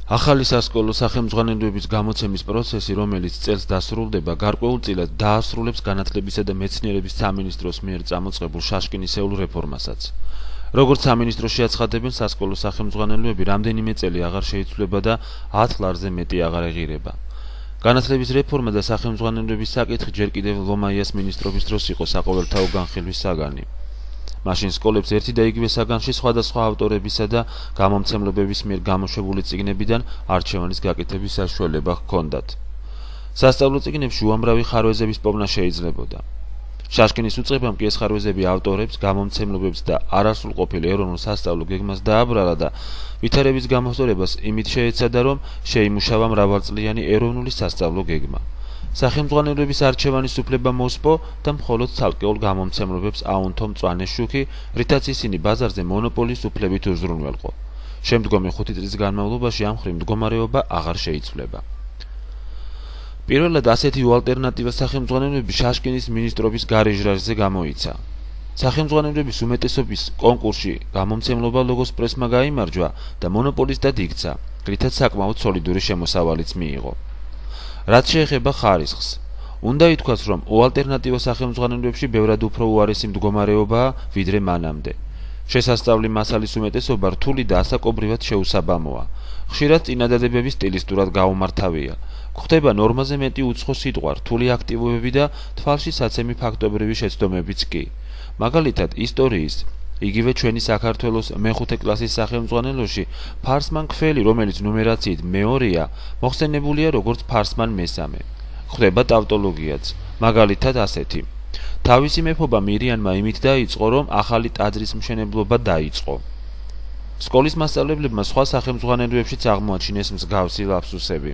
ახალი სასკოლო სახელმძღვანელოების გამოცემის პროცესი, რომელიც წელს დასრულდება, გარკვეულწილად დაასრულებს განათლებისა და მეცნიერების სამინისტროს მიერ წამოწყებულ შაშკინისეულ რეფორმასაც. როგორც სამინისტროში აცხადებენ, სასკოლო სახელმძღვანელოები რამდენიმე წელი აღარ შეიცვლება და 10 ლარზე მეტი აღარ ეღირება. განათლების რეფორმა და სახელმძღვანელოების საკითხი ჯერ კიდევ ლომაიას მინისტრობის დროს იყო საყოველთაო განხილვის საგანი. მაშინ სკოლებს ერთი და იგივე საგანში სხვადასხვა ავტორებისა და გამომცემლობების მიერ გამოშვებული წიგნებიდან არჩევანის გაკეთების საშუალება ჰქონდათ. სასწავლო წიგნებში უამრავი ხარვეზების პოვნა შეიძლებოდა. შაშკინის უწყებამ კი ეს ხარვეზები ავტორებს, გამომცემლობებს და არასრულყოფილ ეროვნულ სასწავლო გეგმას დააბრალა და ვითარების გამოსწორებას იმით შეეცადა, რომ შეიმუშავა მრავალწლიანი ეროვნული სასწავლო გეგმა. სახელმძღვანელოების არჩევანის უფლება მოსპო და მხოლოდ ცალკეულ გამომცემლობებს აუნთო მწვანე შუქი, რითაც ისინი ბაზარზე მონოპოლის უფლებით უზრუნველყო. შემდგომი 5 წლის განმავლობაში ამ მხრივ მდგომარეობა აღარ შეიცვლება. პირველად ასეთი უალტერნატივა სახელმძღვანელოები შაშკინის მინისტრობის გარეჟრაჟზე გამოიცა. სახელმძღვანელოების უმეტესობის კონკურსში გამომცემლობა ლოგოს პრესმა გაიმარჯვა და მონოპოლისტად იქცა, რითაც საკმაოდ სოლიდური შემოსავალიც მიიღო. რაც შეეხება ხარისხს, უნდა ითქვას, რომ უალტერნატივა სახელმძღვანელოებში ბევრად უფრო უარესი მდგომარეობაა, ვიდრე მანამდე. შესასწავლი მასალის უმეტესობა რთული და ასაკობრივად შეუსაბამოა. ხშირად წინადადებები სტილისტურად გაუმართავია. გვხდება ნორმაზე მეტი უცხო სიტყვა, რთული აქტივობები და თვალში საცემი ფაქტობრივი შეცდომებიც კი. მაგალითად, ისტორიის, იგივე ჩვენი საქართველოს მე-5 კლასის სახელმძღვანელოში ფარსმან ქველი, რომელიც ნუმერაციით მე-2-ია, მოხსენებულია როგორც ფარსმან მე-3. გვხდება ტავტოლოგიაც, მაგალითად ასეთი. თავისი მეფობა მირიანმა იმით დაიწყო, რომ ახალი ტაძრის მშენებლობა დაიწყო. სკოლის მასწავლებლებმა სხვა სახელმძღვანელოებშიც აღმოაჩინეს მსგავსი ლაფსუსები.